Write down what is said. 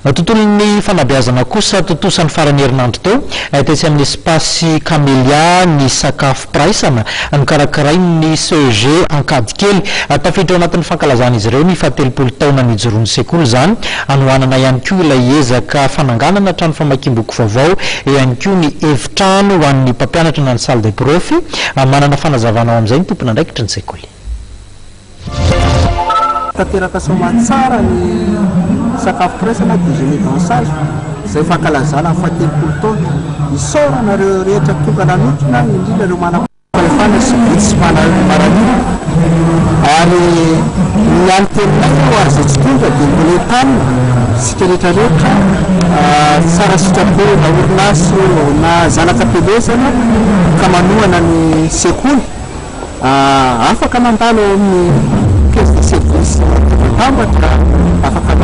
Tontolon'ny fanabeazana kosa totosan'ny farany herinandro teo ahitatsy amin'ny espasy Camélia ny sakafo praisana nokarakarain'ny CEG Ankadikely tafiditra ao anatin'ny fankalazana izy ireo ny fahatelopolo taona nijoron'ny sekoly zany anohanana ihany koa ilay ezaka fananganana trano famakiam-boky vaovao ihany koa ny efitrano ho an'ny mpampianatra na ny salle de prof manana fanazavana ao amin'izay ny tompona andraikitra ny sekoly. Tanteraka soamantsara ny sakafo praisana déjeuner dansage izay fankalazana amin'ny fahatelopolo taona isaoranareo rehetra tonga nanotrona indrindra ireo manam-pahefana sy vitsy sy maraniry ary ny antenina ho ary izay tsy tonga dia mbola entanina sika rehetrarehetra tsara sitrapo na orinasy na zanaka pelesana ka manohana ny sekoly afaka mandalo ao amin'ny caisse de service tambatra afaka